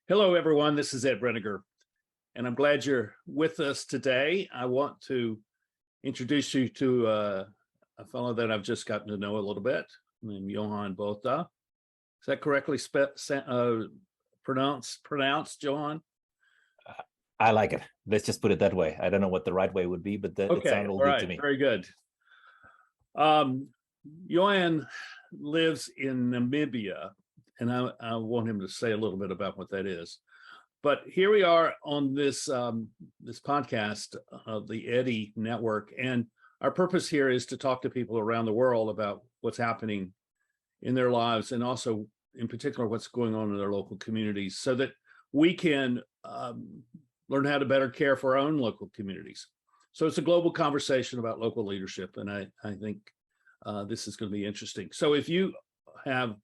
Hello, everyone. This is Ed Brenegar, and I'm glad you're with us today. I want to introduce you to a fellow that I've just gotten to know a little bit, named Johann Botha. Is that correctly pronounced, Johann? I like it. Let's just put it that way. I don't know what the right way would be, but it sounded all good to me. Very good. Johann lives in Namibia, and I want him to say a little bit about what that is. But here we are on this this podcast of the Eddy Network, and our purpose here is to talk to people around the world about what's happening in their lives, and also, in particular, what's going on in their local communities, so that we can learn how to better care for our own local communities. So it's a global conversation about local leadership, and I think this is going to be interesting. So if you have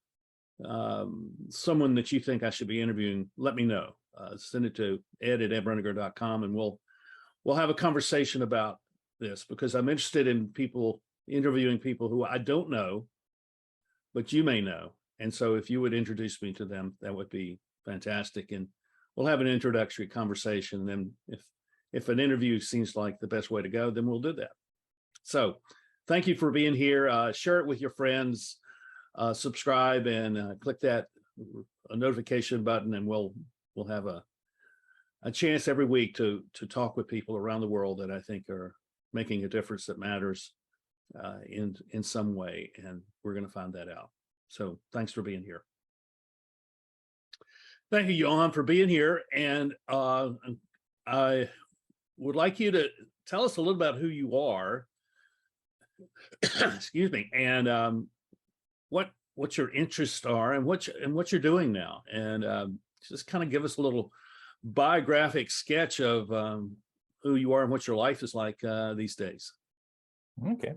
someone that you think I should be interviewing, let me know. Send it to ed@edbrenegar.com, and we'll have a conversation about this, because I'm interested in interviewing people who I don't know, but you may know. And so if you would introduce me to them, that would be fantastic. And we'll have an introductory conversation. Then if an interview seems like the best way to go, then we'll do that. So thank you for being here. Share it with your friends, subscribe, and click that notification button, and we'll have a chance every week to talk with people around the world that I think are making a difference that matters in some way, and we're going to find that out. So thanks for being here. Thank you, Johann, for being here. And I would like you to tell us a little about who you are, excuse me, and what your interests are, and what you're doing now, and just kind of give us a little biographic sketch of who you are and what your life is like these days. Okay.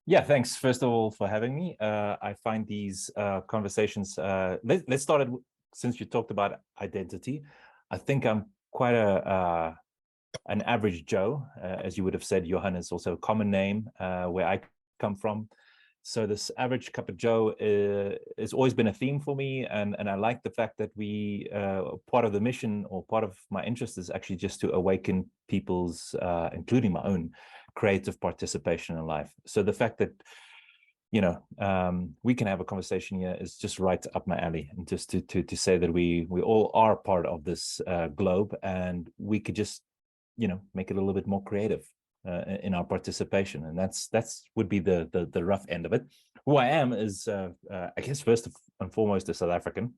Yeah, thanks, first of all, for having me. I find these conversations, let's start since you talked about identity. I think I'm quite an average Joe. As you would have said, Johann is also a common name where I come from. So this average cup of Joe has always been a theme for me, and I like the fact that part of the mission, or part of my interest, is actually just to awaken people's, including my own, creative participation in life. So the fact that we can have a conversation here is just right up my alley, and just to say that we all are part of this globe, and we could just make it a little bit more creative in our participation. And that's would be the rough end of it. Who I am is I guess first and foremost a South African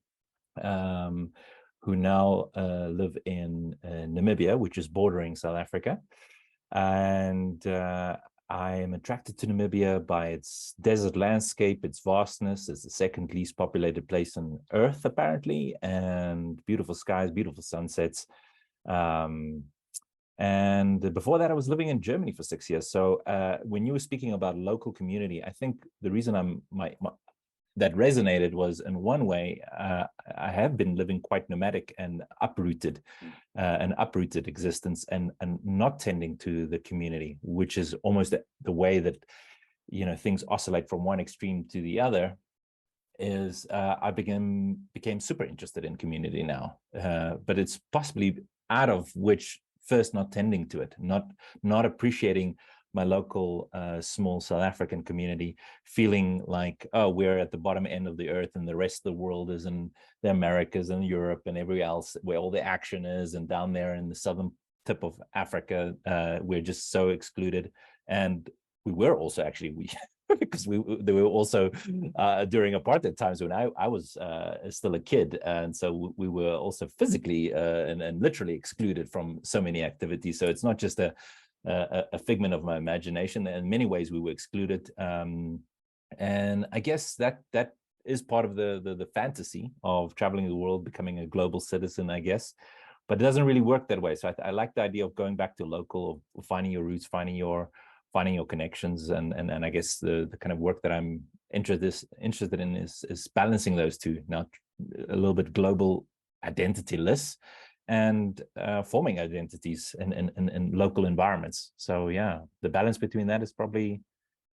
who now live in Namibia, which is bordering South Africa. And I am attracted to Namibia by its desert landscape, its vastness. It's the second least populated place on Earth, apparently, and beautiful skies, beautiful sunsets. And before that, I was living in Germany for 6 years. So when you were speaking about local community, I think the reason that resonated was, in one way, I have been living quite nomadic and uprooted, an uprooted existence, and not tending to the community, which is almost the way that things oscillate from one extreme to the other. Is I became super interested in community now, but it's possibly out of which first not tending to it, not appreciating my local small South African community, feeling like, oh, we're at the bottom end of the earth and the rest of the world is in the Americas and Europe and everywhere else where all the action is, and down there in the southern tip of Africa, we're just so excluded. And we were also actually because there were also during apartheid times when I was still a kid, and so we were also physically and literally excluded from so many activities. So it's not just a figment of my imagination. In many ways, we were excluded, and I guess that is part of the fantasy of traveling the world, becoming a global citizen, I guess. But it doesn't really work that way. So I like the idea of going back to local, of finding your roots, finding your connections, and I guess the kind of work that I'm interested in is balancing those two, now a little bit global, identityless, and forming identities in local environments. So yeah, the balance between that is probably,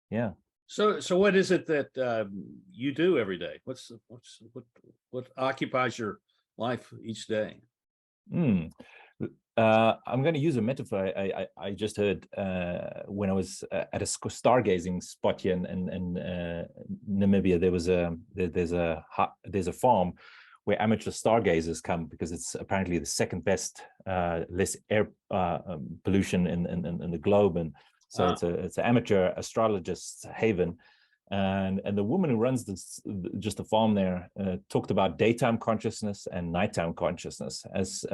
yeah. So what is it that you do every day? What occupies your life each day? Hmm. I'm going to use a metaphor I just heard when I was at a stargazing spot here in Namibia. There's a farm where amateur stargazers come because it's apparently the second best, less air pollution in the globe, and so it's an amateur astrologist's haven. And the woman who runs just the farm there talked about daytime consciousness and nighttime consciousness as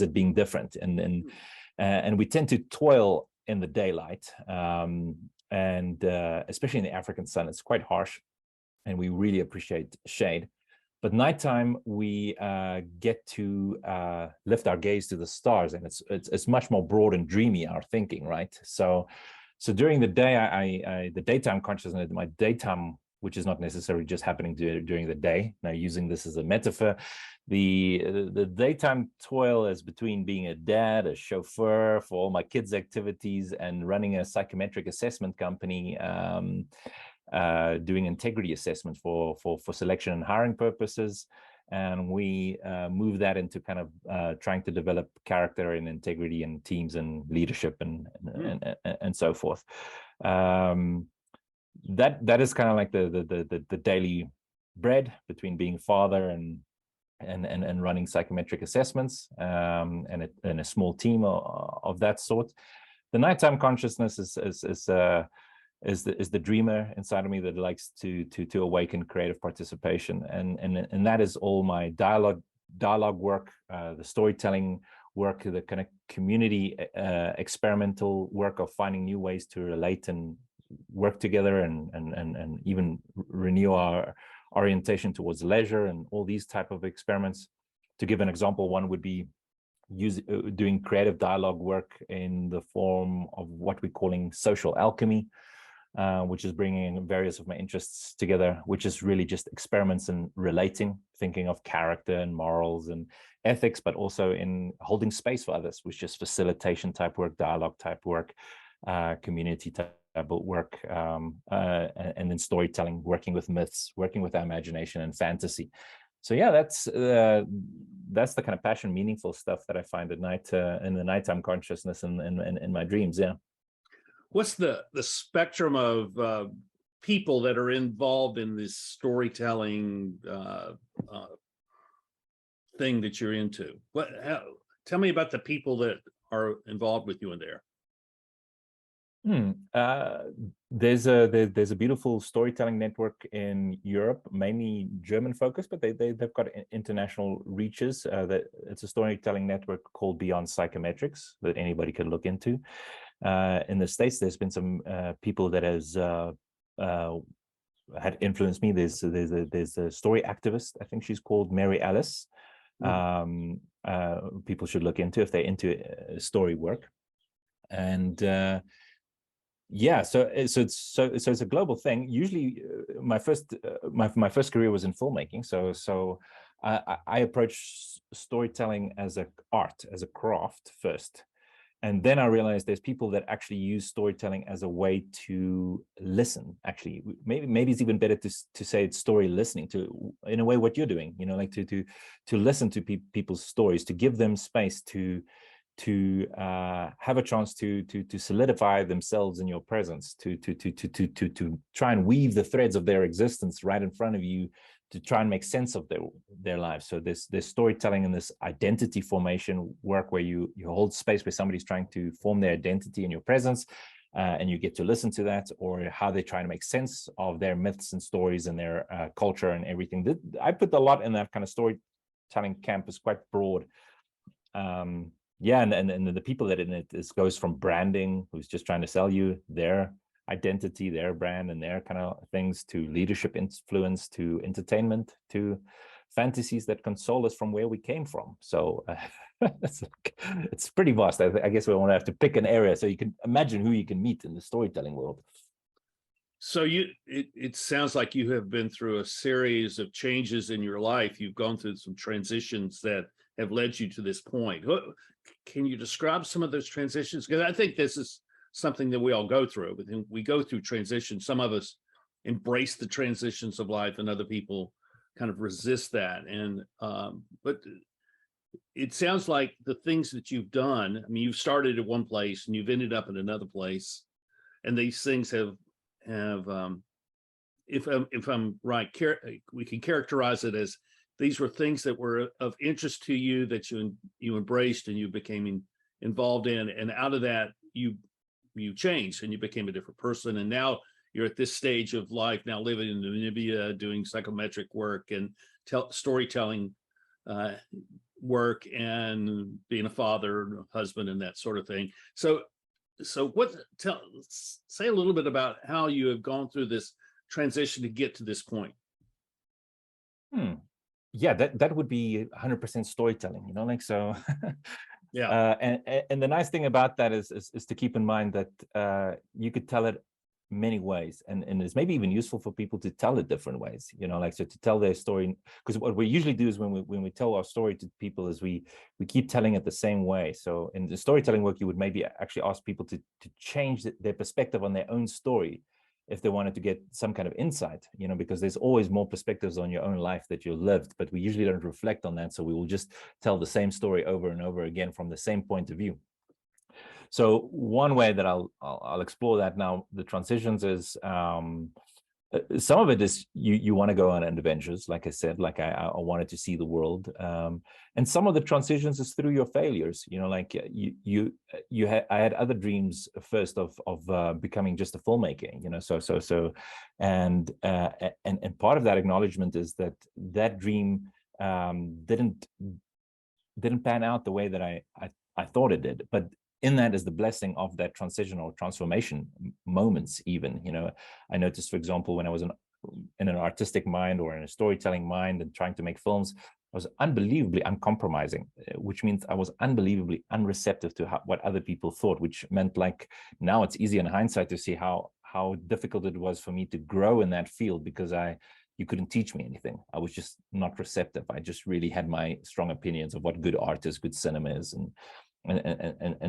it being different, and we tend to toil in the daylight, and especially in the African sun, it's quite harsh, and we really appreciate shade. But nighttime, we get to lift our gaze to the stars, and it's much more broad and dreamy, our thinking, right? So during the day, the daytime consciousness, my daytime, which is not necessarily just happening during the day. Now, using this as a metaphor, the daytime toil is between being a dad, a chauffeur for all my kids' activities, and running a psychometric assessment company, doing integrity assessments for selection and hiring purposes. And we move that into kind of trying to develop character and integrity in teams and leadership and so forth. That is kind of like the daily bread between being father and running psychometric assessments, and a small team of that sort. The nighttime consciousness is the dreamer inside of me that likes to awaken creative participation, and that is all my dialogue work, the storytelling work, the kind of community experimental work of finding new ways to relate and work together, and even renew our orientation towards leisure, and all these type of experiments. To give an example, one would be doing creative dialogue work in the form of what we're calling social alchemy, which is bringing various of my interests together, which is really just experiments in relating, thinking of character and morals and ethics, but also in holding space for others, which is facilitation type work, dialogue type work, community type work, and then storytelling, working with myths, working with our imagination and fantasy. So yeah, that's the kind of passion, meaningful stuff that I find at night, in the nighttime consciousness and in my dreams. Yeah. What's the spectrum of people that are involved in this storytelling thing that you're into? Tell me about the people that are involved with you in there. There's a beautiful storytelling network in Europe, mainly German focused, but they've got international reaches. That it's a storytelling network called Beyond Psychometrics that anybody can look into. In the States, there's been some people that has had influenced me. There's a story activist, I think she's called Mary Alice. People should look into if they're into story work. And yeah, so it's a global thing. Usually, my first career was in filmmaking. So I approach storytelling as an art, as a craft first. And then I realized there's people that actually use storytelling as a way to listen. Actually, maybe it's even better to say it's story listening, to, in a way, what you're doing. You know, like to listen to people's stories, to give them space to have a chance to solidify themselves in your presence, to try and weave the threads of their existence right in front of you, to try and make sense of their lives. So there's storytelling and this identity formation work where you hold space where somebody's trying to form their identity in your presence, and you get to listen to that, or how they try to make sense of their myths and stories and their culture and everything. I put a lot in that kind of storytelling camp. Is quite broad. Yeah, and the people that in it goes from branding, who's just trying to sell you their identity, their brand, and their kind of things, to leadership influence, to entertainment, to fantasies that console us from where we came from. So it's pretty vast. I guess we won't have to pick an area, so you can imagine who you can meet in the storytelling world. So it sounds like you have been through a series of changes in your life. You've gone through some transitions that have led you to this point. Can you describe some of those transitions? Because I think this is something that we all go through. We go through transitions. Some of us embrace the transitions of life, and other people kind of resist that. And but it sounds like the things that you've done, I mean, you've started at one place and you've ended up in another place, and these things have if I'm right, we can characterize it as these were things that were of interest to you, that you embraced and you became involved in, and out of that you changed and you became a different person, and now you're at this stage of life now, living in Namibia, doing psychometric work and storytelling work, and being a father, husband, and that sort of thing. So say a little bit about how you have gone through this transition to get to this point. Yeah, that would be 100% storytelling, you know, like, so. Yeah. And the nice thing about that is to keep in mind that you could tell it many ways, and it's maybe even useful for people to tell it different ways, you know, like, so to tell their story, because what we usually do is when we tell our story to people is we keep telling it the same way. So in the storytelling work, you would maybe actually ask people to change their perspective on their own story if they wanted to get some kind of insight, you know, because there's always more perspectives on your own life that you lived, but we usually don't reflect on that. So we will just tell the same story over and over again from the same point of view. So one way that I'll explore that now, the transitions, is some of it is you want to go on adventures, like I said, like I wanted to see the world, and some of the transitions is through your failures, you know, like I had other dreams first of becoming just a filmmaker, you know, and part of that acknowledgement is that dream didn't pan out the way that I thought it did, but in that is the blessing of that transition or transformation moments. Even, you know, I noticed, for example, when I was in an artistic mind or in a storytelling mind and trying to make films, I was unbelievably uncompromising, which means I was unbelievably unreceptive to what other people thought, which meant, like, now it's easy in hindsight to see how difficult it was for me to grow in that field, because you couldn't teach me anything. I was just not receptive. I just really had my strong opinions of what good art is, good cinema is, and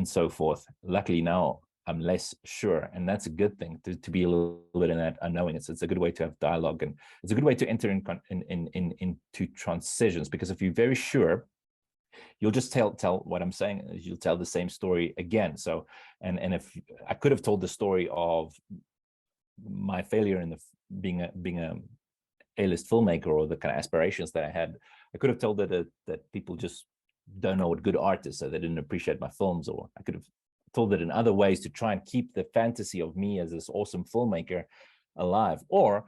so forth. Luckily now I'm less sure, and that's a good thing, to be a little bit in that unknowing. It's a good way to have dialogue, and it's a good way to enter into transitions, because if you're very sure, you'll just tell what I'm saying is you'll tell the same story again. So and if I could have told the story of my failure in being a A-list filmmaker, or the kind of aspirations that I had, I could have told that people just don't know what good art is, so they didn't appreciate my films. Or I could have told it in other ways to try and keep the fantasy of me as this awesome filmmaker alive. Or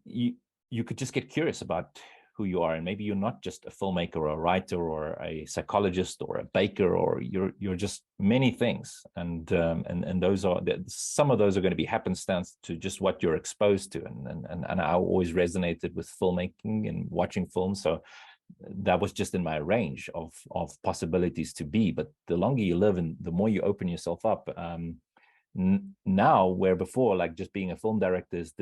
you could just get curious about who you are, and maybe you're not just a filmmaker or a writer or a psychologist or a baker, or you're just many things, and those are, some of those are going to be happenstance to just what you're exposed to, and I always resonated with filmmaking and watching films, so that was just in my range of possibilities to be. But the longer you live and the more you open yourself up, now, where before, like, just being a film director is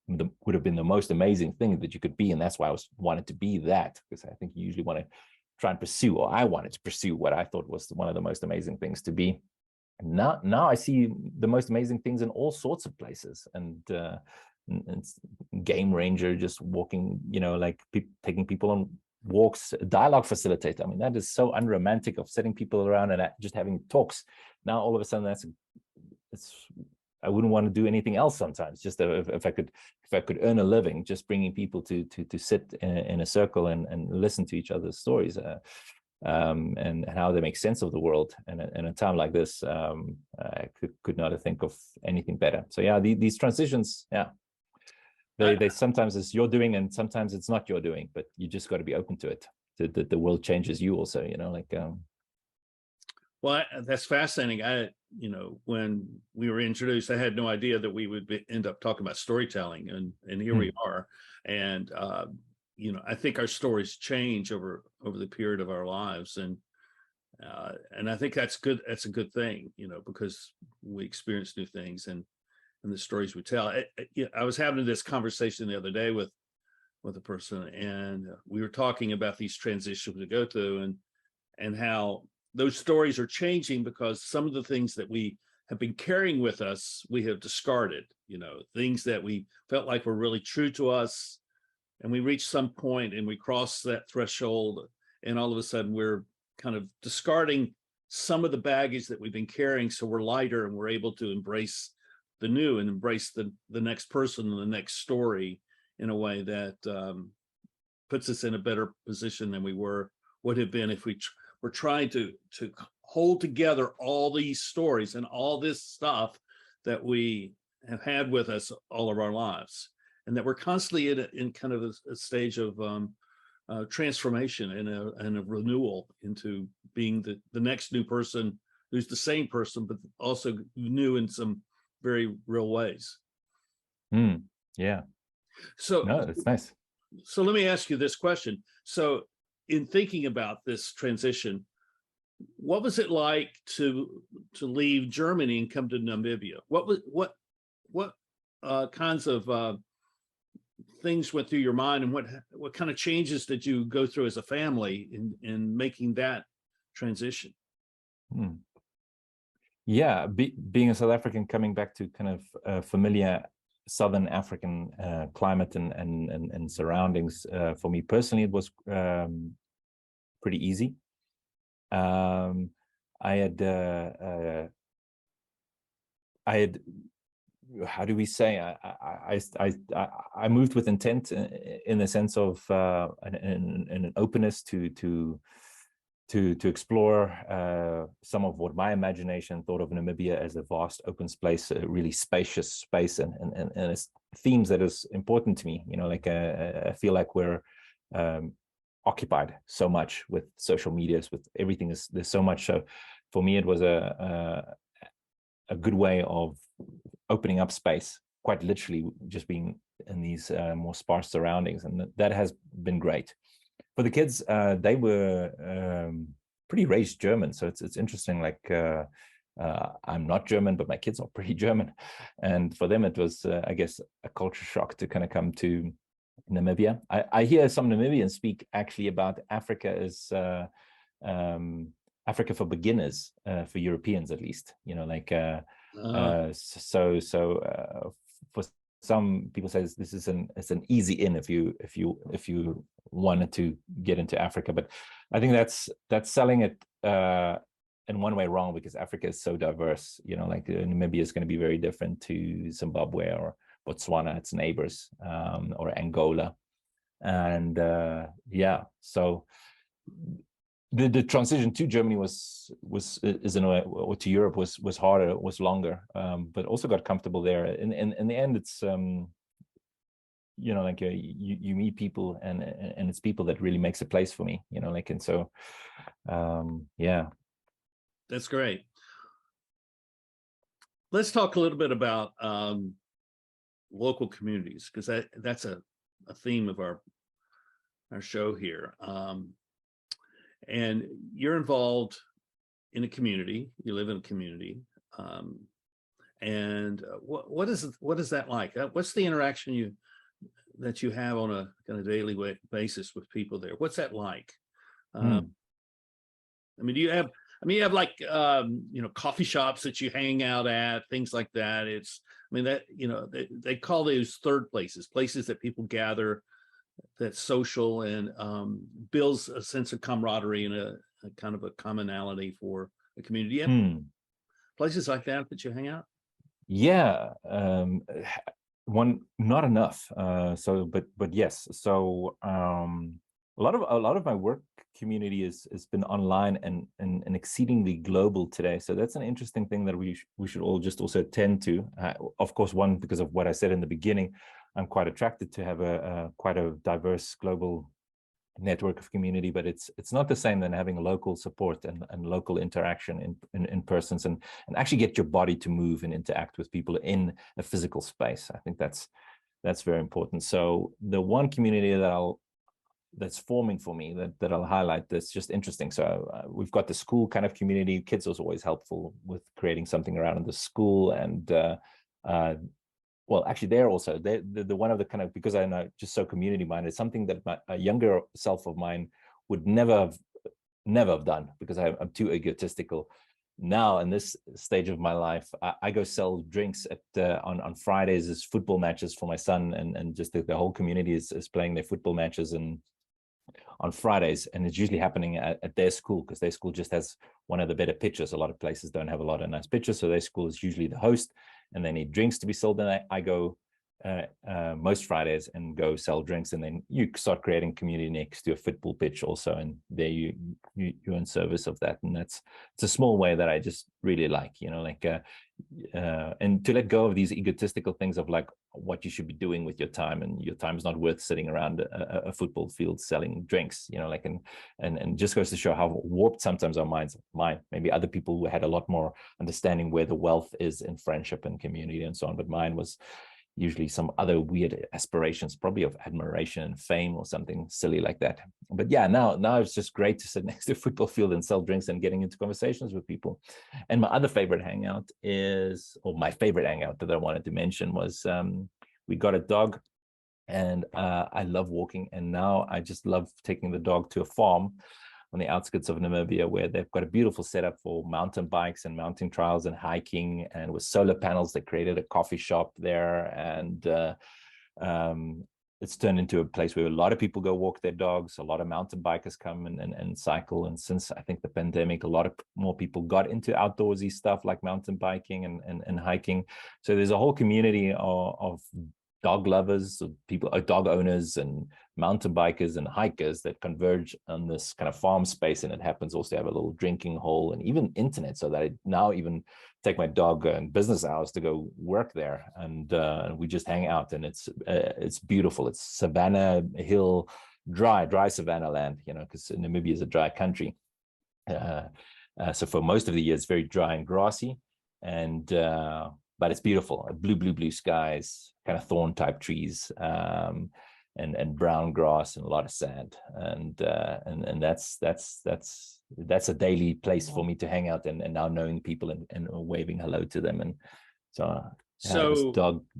would have been the most amazing thing that you could be, and that's why I wanted to be that, because I think you usually want to try and pursue, or I wanted to pursue, what I thought was one of the most amazing things to be. And now I see the most amazing things in all sorts of places, and game ranger, just walking, you know, like taking people on walks, dialogue facilitator. I mean, that is so unromantic, of setting people around and just having talks. Now all of a sudden I wouldn't want to do anything else sometimes. Just if I could earn a living just bringing people to sit in a circle and listen to each other's stories, and how they make sense of the world. And in a time like this, I could not think of anything better. So yeah, these transitions, yeah, they sometimes it's your doing, and sometimes it's not your doing, but you just got to be open to it. The world changes you also, you know, like. Well, that's fascinating. When we were introduced, I had no idea that we would end up talking about storytelling, and here we are. And I think our stories change over the period of our lives, and I think that's good. That's a good thing, because we experience new things, and the stories we tell. I was having this conversation the other day with a person, and we were talking about these transitions we go through, and how those stories are changing because some of the things that we have been carrying with us, we have discarded, things that we felt like were really true to us, and we reach some point and we cross that threshold, and all of a sudden we're kind of discarding some of the baggage that we've been carrying, so we're lighter and we're able to embrace the new and embrace the next person and the next story in a way that puts us in a better position than we would have been if we were trying to hold together all these stories and all this stuff that we have had with us all of our lives, and that we're constantly in kind of a stage of transformation and a renewal into being the next new person who's the same person, but also new in some very real ways. Yeah. So no, it's nice. So let me ask you this question. So in thinking about this transition, what was it like to leave Germany and come to Namibia? What kinds of things went through your mind, and what kind of changes did you go through as a family in making that transition? Yeah, being a South African, coming back to kind of familiar Southern African climate and surroundings, for me personally, it was pretty easy. I had how do we say, I moved with intent, in the sense of an openness to explore some of what my imagination thought of Namibia as a vast open space, a really spacious space, and it's themes that is important to me. You know, like I feel like we're occupied so much with social medias, with everything. There's so much. So for me, it was a good way of opening up space, quite literally just being in these more sparse surroundings, and that has been great. For the kids, they were pretty raised German, so it's interesting. Like I'm not German, but my kids are pretty German, and for them it was, I guess, a culture shock to kind of come to Namibia. I hear some Namibians speak actually about Africa as Africa for beginners, for Europeans at least. You know, like for some people say this is it's an easy in if you wanted to get into Africa, but I think that's selling it in one way wrong, because Africa is so diverse. You know, like Namibia is going to be very different to Zimbabwe or Botswana, its neighbors, or Angola, and yeah. So the transition to Germany is in a way, or to Europe was harder, was longer, but also got comfortable there. In the end, it's you know, like you meet people, and it's people that really makes a place for me. You know, like, and so yeah. That's great. Let's talk a little bit about local communities, because that's a theme of our show here. And you're involved in a community. You live in a community, and what is that like? What's the interaction that you have on a kind of daily basis with people there? What's that like? I mean, you have like you know, coffee shops that you hang out at, things like that. I mean, that, you know, they call those third places that people gather, that's social, and builds a sense of camaraderie and a kind of a commonality for a community. Yeah. Places like that you hang out? Yeah, not enough. So, but yes. So a lot of my work community has been online and exceedingly global today. So that's an interesting thing that we should all just also tend to. Of course, one, because of what I said in the beginning, I'm quite attracted to have a quite a diverse global network of community, but it's not the same than having local support and local interaction in persons, and actually get your body to move and interact with people in a physical space. I think that's very important. So the one community that's forming for me that I'll highlight, that's just interesting. So we've got the school kind of community. Kids was always helpful with creating something around the school, and well, actually, they're also the one of the kind of, because I know just so community minded, something that a younger self of mine would never have done, because I'm too egotistical. now in this stage of my life, I go sell drinks at on Fridays as football matches for my son, and just the whole community is playing their football matches and on Fridays, and it's usually happening at their school, because their school just has one of the better pitches. A lot of places don't have a lot of nice pitches, so their school is usually the host, and they need drinks to be sold. And I go most Fridays and go sell drinks, and then you start creating community next to a football pitch also, and there you're in service of that. And it's a small way that I just really like, like and to let go of these egotistical things of like what you should be doing with your time, and your time is not worth sitting around a football field selling drinks, like, and just goes to show how warped sometimes our minds, mine, maybe other people who had a lot more understanding where the wealth is in friendship and community and so on, but mine was usually some other weird aspirations, probably of admiration and fame or something silly like that. But yeah, now it's just great to sit next to a football field and sell drinks and getting into conversations with people. And my other favorite hangout my favorite hangout that I wanted to mention was, we got a dog, and I love walking, and now I just love taking the dog to a farm on the outskirts of Namibia, where they've got a beautiful setup for mountain bikes and mountain trials and hiking, and with solar panels, they created a coffee shop there, and it's turned into a place where a lot of people go walk their dogs. A lot of mountain bikers come and cycle. And since I think the pandemic, a lot of more people got into outdoorsy stuff like mountain biking and hiking. So there's a whole community of dog lovers, people, dog owners and mountain bikers and hikers that converge on this kind of farm space. And it happens also to have a little drinking hole and even internet, so that I now even take my dog in business hours to go work there, and we just hang out, and it's beautiful. It's savanna hill, dry savanna land, because Namibia is a dry country. So for most of the year, it's very dry and grassy, and but it's beautiful. Blue skies, kind of thorn type trees, and brown grass and a lot of sand, and that's a daily place for me to hang out, and now knowing people and waving hello to them. And so this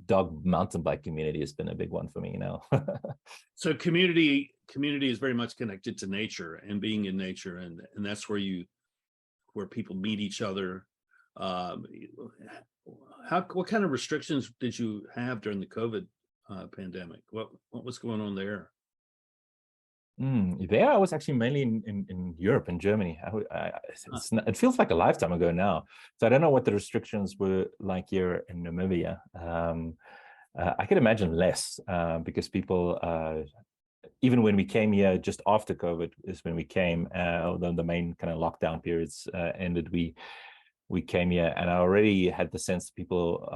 dog mountain bike community has been a big one for me now. So community is very much connected to nature and being in nature, and that's where people meet each other. What kind of restrictions did you have during the COVID pandemic? What was going on there? There I was actually mainly in Europe, in Germany. It feels like a lifetime ago now. So I don't know what the restrictions were like here in Namibia. I can imagine less, because people, even when we came here just after COVID is when we came, although the main kind of lockdown periods ended, we came here, and I already had the sense that people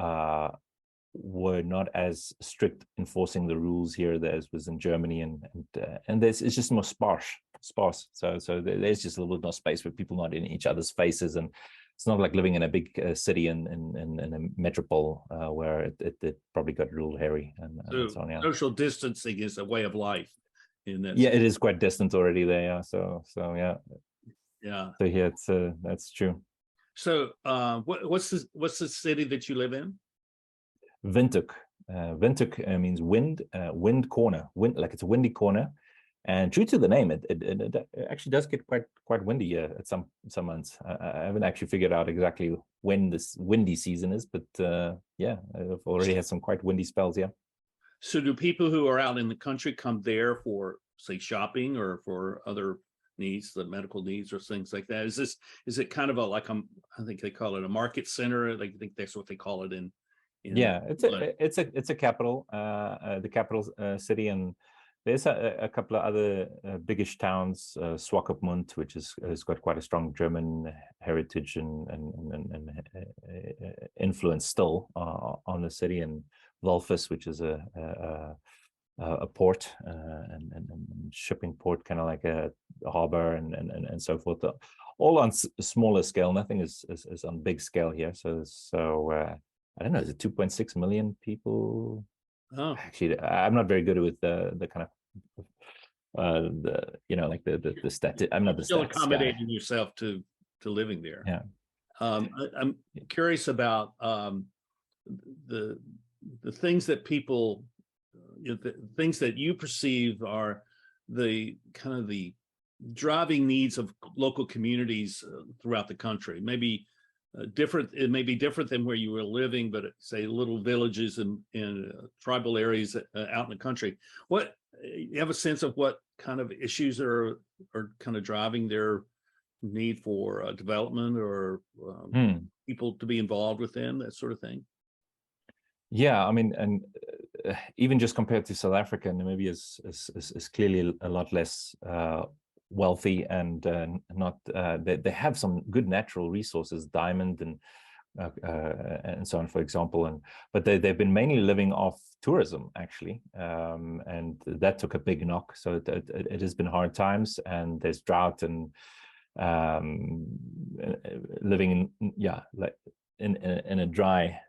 were not as strict enforcing the rules here as was in Germany, and it's just more sparse. So there's just a little bit more space for people not in each other's faces, and it's not like living in a big city in a metropole where it probably got real hairy and so on. Yeah. Social distancing is a way of life. Yeah, it is quite distant already there. Yeah. So yeah. Yeah. So yeah, that's true. So what's the city that you live in? Windhoek. Windhoek means wind corner, like it's a windy corner. And true to the name, it actually does get quite windy here at some months. I haven't actually figured out exactly when this windy season is, but yeah, I've already had some quite windy spells. Yeah. So do people who are out in the country come there for, say, shopping or for other needs, the medical needs or things like that? Is it kind of I think they call it a market center? I think that's what they call it in yeah, it's a capital, the capital city, and there's a couple of other biggish towns, Swakopmund, which has got quite a strong German heritage and influence still on the city, and Walvis, which is a port and shipping port, kind of like a harbor and so forth. All on smaller scale. Nothing is on big scale here. So I don't know. Is it 2.6 million people? Oh, actually, I'm not very good with the kind of like the stat. I'm not the still stats accommodating guy. yourself to living there. Yeah. I'm curious about the things that people, the things that you perceive are the kind of the driving needs of local communities throughout the country. Maybe different. It may be different than where you were living, but say little villages and tribal areas out in the country. What you have a sense of what kind of issues are kind of driving their need for development or people to be involved within that sort of thing? Yeah, I mean, and even just compared to South Africa, Namibia is clearly a lot less wealthy, and not they have some good natural resources, diamond and so on, for example, but they've been mainly living off tourism, actually, and that took a big knock. So it has been hard times, and there's drought, and living in a dry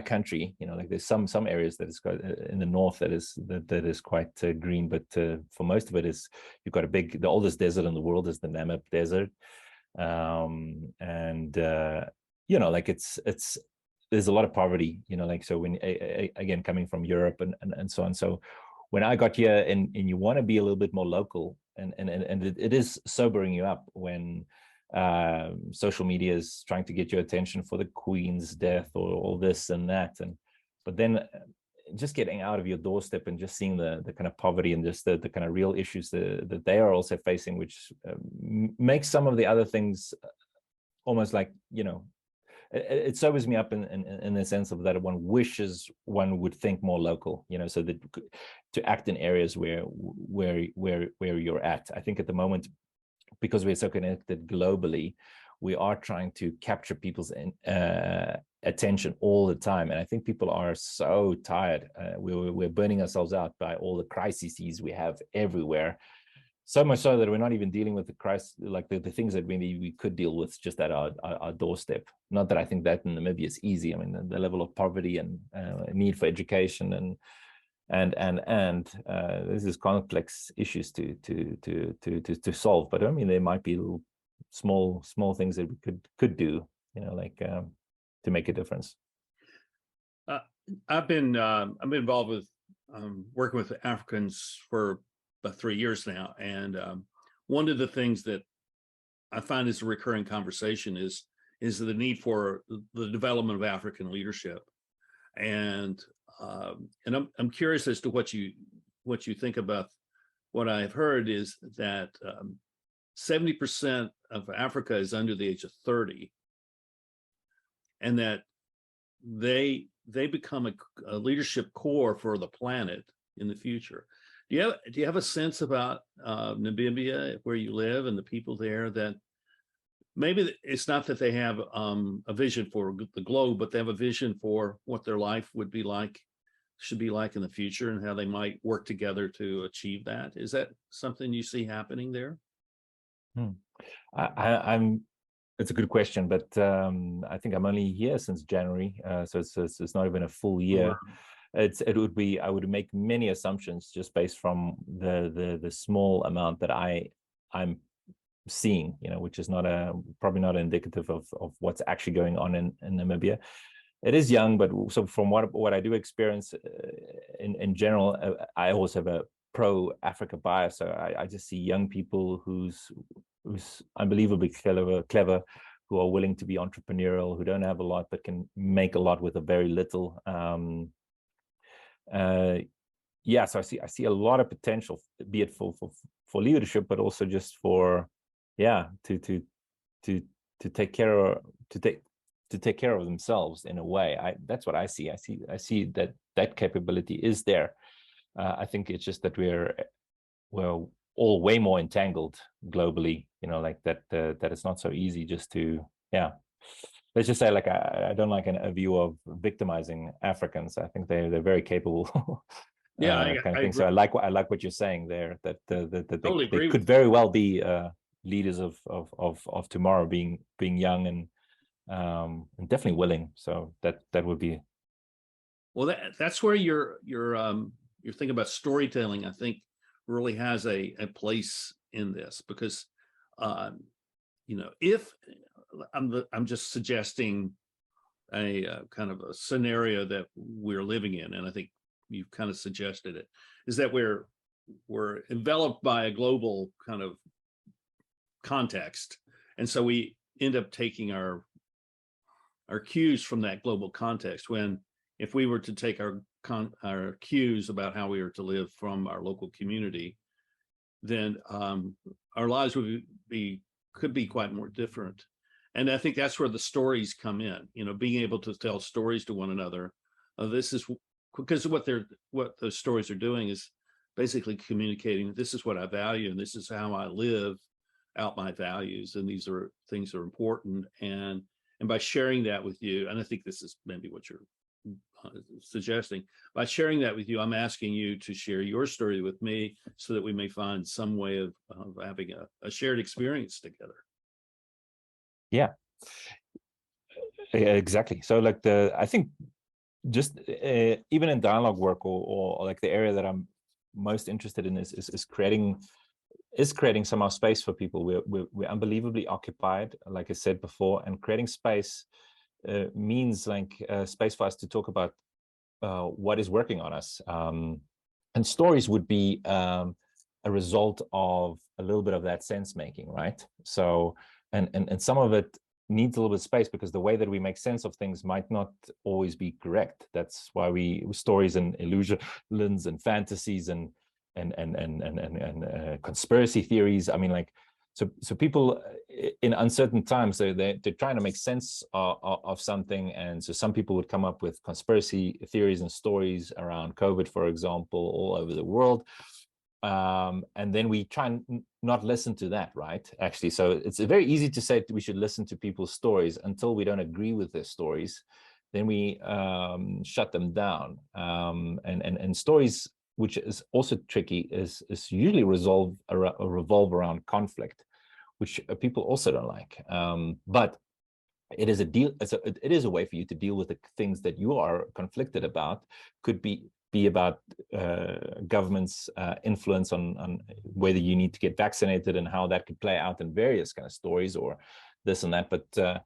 country, like there's some areas that is got in the north that is quite green, but for most of it is, you've got the oldest desert in the world is the Namib Desert, and it's there's a lot of poverty, so when again, coming from Europe and so on. So when I got here, and you want to be a little bit more local, and it is sobering you up when social media is trying to get your attention for the Queen's death or all this and that, but then just getting out of your doorstep and just seeing the kind of poverty and just the kind of real issues that they are also facing, which makes some of the other things almost like, it sobers me up in the sense of that one wishes one would think more local, so that to act in areas where you're at. I think at the moment, because we're so connected globally, we are trying to capture people's attention all the time, and I think people are so tired. We're burning ourselves out by all the crises we have everywhere. So much so that we're not even dealing with the crisis, like the things that we could deal with just at our doorstep. Not that I think that in Namibia is easy. I mean, the level of poverty and need for education and this is complex issues to solve. But I mean, there might be little small things that we could do, to make a difference. I've been involved with working with Africans for about 3 years now, and one of the things that I find is a recurring conversation is the need for the development of African leadership, and I'm curious as to what you think about what I've heard is that 70% of Africa is under the age of 30, and that they become a leadership core for the planet in the future. Do you have a sense about Namibia, where you live, and the people there, that maybe it's not that they have a vision for the globe, but they have a vision for what their life should be like in the future, and how they might work together to achieve that? Is that something you see happening there? It's a good question, but I think I'm only here since January, so it's not even a full year. Sure. I would make many assumptions just based from the small amount that I'm seeing, which is probably not indicative of what's actually going on in Namibia. It is young, but so from what I do experience in general, I always have a pro-Africa bias. So I just see young people who's unbelievably clever, who are willing to be entrepreneurial, who don't have a lot but can make a lot with a very little. So I see a lot of potential, be it for leadership, but also just for to take care of themselves in a way. That's what I see. I see that capability is there. I think it's just that we're all way more entangled globally, like that it's not so easy just to let's just say, like, I don't like a view of victimizing Africans. I think they're very capable. I think so. I like what you're saying there, that totally they could very well be leaders of tomorrow, being young and definitely willing. So that would be. Well, that's where your thinking about storytelling, I think, really has a place in this, because if I'm just suggesting a kind of a scenario that we're living in, and I think you've kind of suggested it, is that we're enveloped by a global kind of context, and so we end up taking our our cues from that global context. When if we were to take our cues about how we are to live from our local community, then our lives could be quite more different. And I think that's where the stories come in, being able to tell stories to one another. This is because what those stories are doing is basically communicating, this is what I value and this is how I live out my values, and these are things that are important. And by sharing that with you, and I think this is maybe what you're suggesting, by sharing that with you, I'm asking you to share your story with me so that we may find some way of having a shared experience together. Yeah, exactly. So like I think just even in dialogue work or like the area that I'm most interested in is creating somehow space for people. We're unbelievably occupied, like I said before, and creating space means like space for us to talk about what is working on us. And stories would be a result of a little bit of that sense making, right? So, and some of it needs a little bit of space because the way that we make sense of things might not always be correct. That's why stories and illusions and fantasies and conspiracy theories. I mean, like, so people in uncertain times, they're trying to make sense of something. And so some people would come up with conspiracy theories and stories around COVID, for example, all over the world. And then we try and not listen to that, right? Actually, so it's very easy to say we should listen to people's stories until we don't agree with their stories. Then we shut them down. And stories, which is also tricky, is usually revolve around conflict, which people also don't like. But it is it is a way for you to deal with the things that you are conflicted about. Could be about government's influence on whether you need to get vaccinated and how that could play out in various kind of stories or this and that. But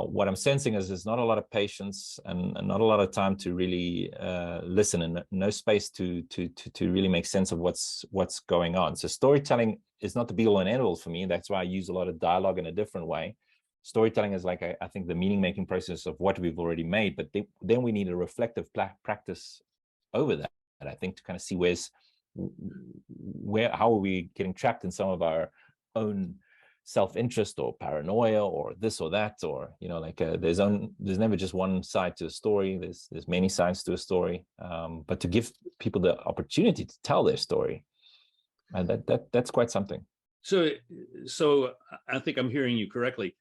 what I'm sensing is there's not a lot of patience and not a lot of time to really listen, and no space to really make sense of what's going on. So storytelling is not the be all and end all for me. That's why I use a lot of dialogue in a different way. Storytelling is like I think the meaning making process of what we've already made, but then we need a reflective practice over that. And I think to kind of see how are we getting trapped in some of our own self-interest or paranoia or this or that, or like there's never just one side to a story. There's many sides to a story, but to give people the opportunity to tell their story, and that's quite something. So I think I'm hearing you correctly.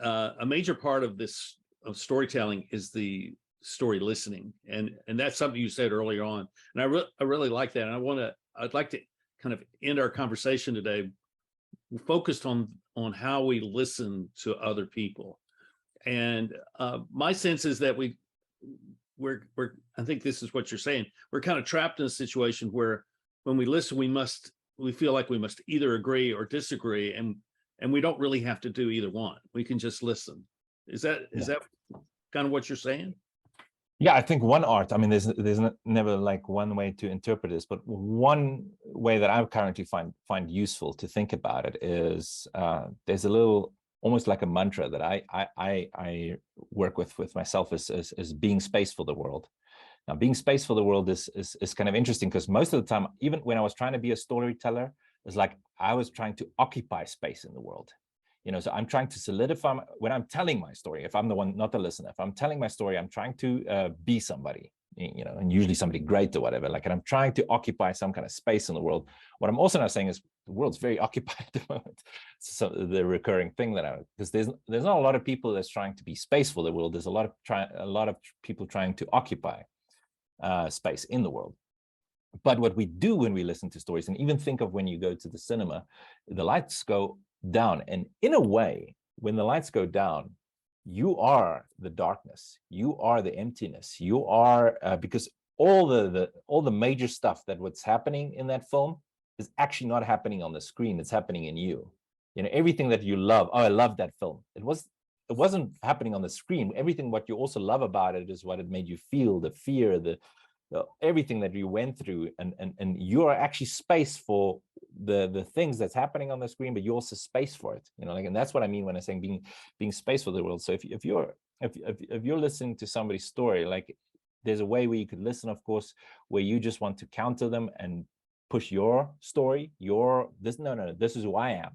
A major part of storytelling is the story listening, and that's something you said earlier on, and I really like that. And I'd like to kind of end our conversation today focused on how we listen to other people. And my sense is that we're I think this is what you're saying. We're kind of trapped in a situation where when we listen, we feel like we must either agree or disagree, and we don't really have to do either one. We can just listen. Is that kind of what you're saying? Yeah, I think one art, I mean, there's never like one way to interpret this, but one way that I currently find useful to think about it is there's a little, almost like a mantra that I work with myself is being space for the world. Now, being space for the world is kind of interesting because most of the time, even when I was trying to be a storyteller, it's like I was trying to occupy space in the world. So I'm trying to solidify when I'm telling my story. If I'm the one, not the listener, if I'm telling my story, I'm trying to be somebody, and usually somebody great or whatever. Like, and I'm trying to occupy some kind of space in the world. What I'm also not saying is the world's very occupied at the moment. So the recurring thing because there's not a lot of people that's trying to be space for the world. There's a lot of people trying to occupy space in the world. But what we do when we listen to stories, and even think of when you go to the cinema, the lights go down, and in a way, when the lights go down, you are the darkness, you are the emptiness, you are because all the major stuff that what's happening in that film is actually not happening on the screen. It's happening in you. Everything that you love. Oh, I love that film. It wasn't happening on the screen. Everything what you also love about it is what it made you feel, the fear, the everything that you went through, and you are actually space for the things that's happening on the screen, but you also space for it, like, and that's what I mean when I'm saying being space for the world. So if you're listening to somebody's story, like, there's a way where you could listen, of course, where you just want to counter them and push your story, this is who I am,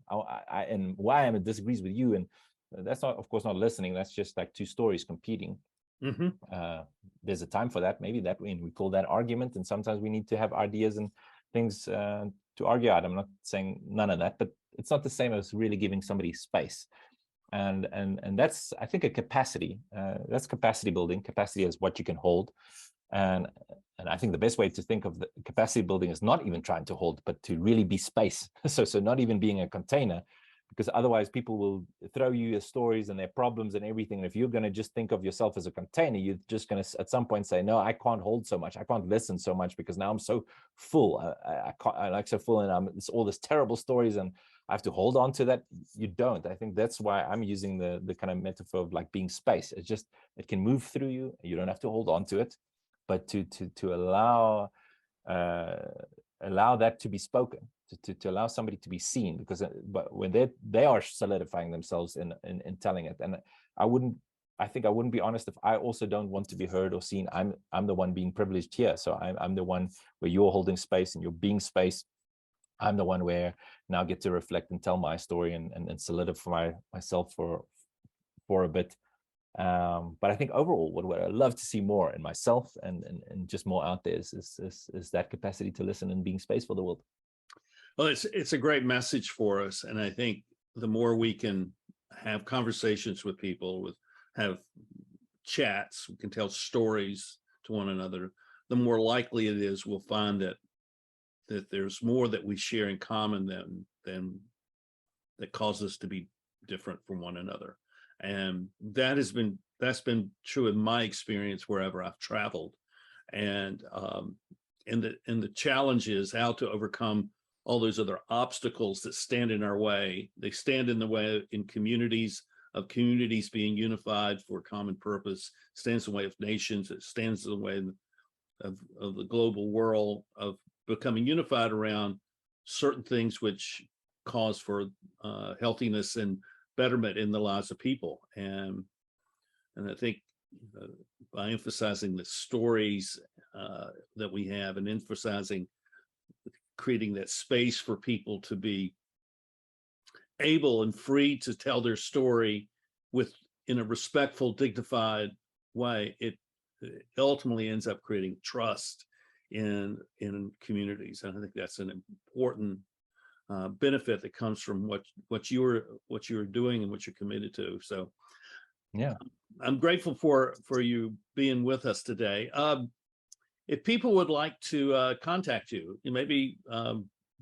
and why I am disagrees with you, and that's not, of course, not listening. That's just like two stories competing. There's a time for that. Maybe that we call that argument, and sometimes we need to have ideas and things to argue out. I'm not saying none of that, but it's not the same as really giving somebody space. And that's, I think, a capacity. That's capacity building. Capacity is what you can hold. And I think the best way to think of the capacity building is not even trying to hold, but to really be space. So not even being a container, because otherwise people will throw you your stories and their problems and everything. And if you're going to just think of yourself as a container, you're just going to at some point say, no, I can't hold so much. I can't listen so much because now I'm so full. I like so full, and it's all this terrible stories, and I have to hold on to that. You don't. I think that's why I'm using the kind of metaphor of like being space. It's just, it can move through you. You don't have to hold on to it, but to allow that to be spoken, to allow somebody to be seen, because but when they are solidifying themselves in telling it. And I think I wouldn't be honest if I also don't want to be heard or seen. I'm the one being privileged here, so I'm the one where you're holding space and you're being space. I'm the one where now get to reflect and tell my story and solidify myself for a bit. But I think overall, what I love to see more in myself and just more out there is that capacity to listen and being space for the world. Well, it's a great message for us, and I think the more we can have conversations with people, have chats, we can tell stories to one another, the more likely it is we'll find that there's more that we share in common than that cause us to be different from one another. And that's been true in my experience wherever I've traveled. And the challenge is how to overcome all those other obstacles that stand in our way. They stand in the way in communities being unified for a common purpose, stands in the way of nations, it stands in the way of the global world, of becoming unified around certain things which cause for healthiness and betterment in the lives of people. And I think by emphasizing the stories that we have, and emphasizing creating that space for people to be able and free to tell their story in a respectful, dignified way, it ultimately ends up creating trust in communities. And I think that's an important benefit that comes from what you're doing and what you're committed to. So yeah, I'm grateful for you being with us today. If people would like to contact you, maybe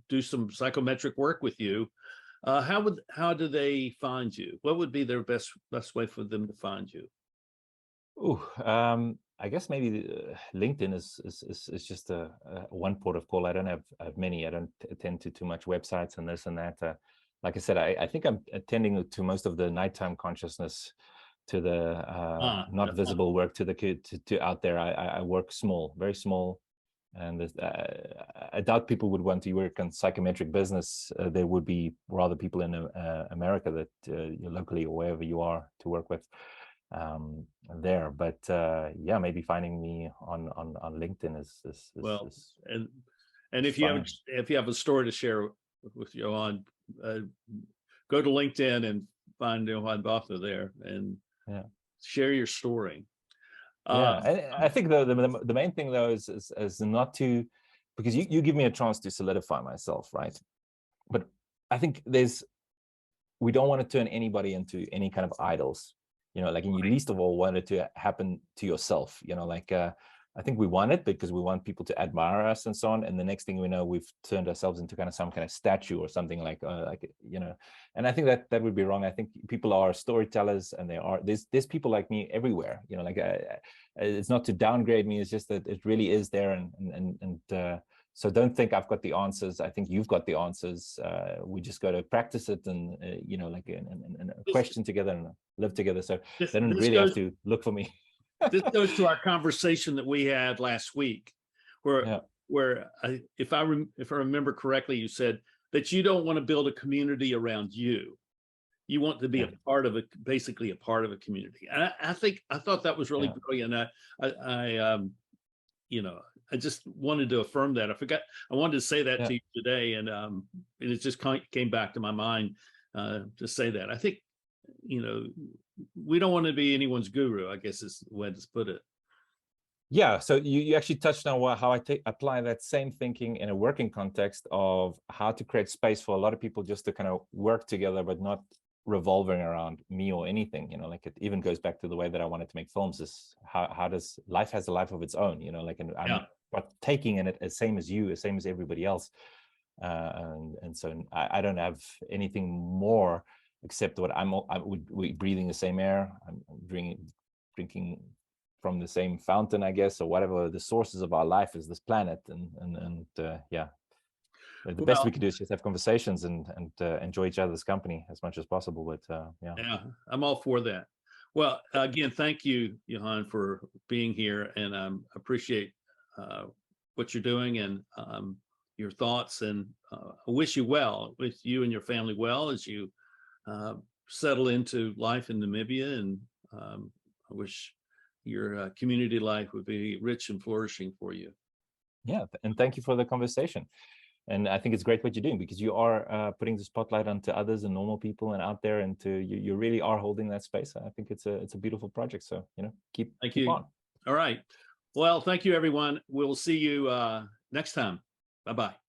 do some psychometric work with you, how do they find you? What would be their best way for them to find you? I guess maybe LinkedIn is just a one port of call. I don't have many. I don't attend to too much websites and this and that. Like I said, I think I'm attending to most of the nighttime consciousness, to the not visible work, to out there. I work small, very small, and I doubt people would want to work on psychometric business. There would be rather people in America that locally or wherever you are to work with there. But yeah, maybe finding me on LinkedIn is well, is and if you have a story to share with Johann, go to LinkedIn and find Johann Botha there and share your story. I think the main thing though is not to, because you give me a chance to solidify myself, right? But I think we don't want to turn anybody into any kind of idols, like, and you least of all want it to happen to yourself, like I think we want it because we want people to admire us and so on, and the next thing we know, we've turned ourselves into some kind of statue or something like and I think that would be wrong. I think people are storytellers, and there's people like me everywhere, like it's not to downgrade me, it's just that it really is there, and so don't think I've got the answers. I think you've got the answers. We just got to practice it and like and question together and live together. So they don't really have to look for me. This goes to our conversation that we had last week Yeah. where if I remember correctly, you said that you don't want to build a community around you. You want to be Yeah. a part of basically a part of a community. And I thought that was really Yeah. brilliant. You know, I just wanted to affirm that. I wanted to say that Yeah. to you today, and it just came back to my mind to say that. I think, you know, we don't want to be anyone's guru, I guess is the way to put it. Yeah, so you actually touched on how I apply that same thinking in a working context of how to create space for a lot of people just to kind of work together, but not revolving around me or anything. You know, like it even goes back to the way that I wanted to make films, is how does life has a life of its own, you know, like, and I'm taking in it as same as you, as same as everybody else. And so I don't have anything more except what we're breathing the same air. I'm drinking from the same fountain, I guess, or whatever the sources of our life is, this planet. And yeah, the best we can do is just have conversations and enjoy each other's company as much as possible. But yeah, I'm all for that. Well, again, thank you, Johann, for being here, and appreciate what you're doing and your thoughts. And I wish you well, with you and your family well, as you settle into life in Namibia. And I wish your community life would be rich and flourishing for you. Yeah, and thank you for the conversation. And I think it's great what you're doing, because you are putting the spotlight onto others and normal people and out there, and you really are holding that space. I think it's a beautiful project. So, you know, keep on. All right. Well, thank you, everyone. We'll see you next time. Bye-bye.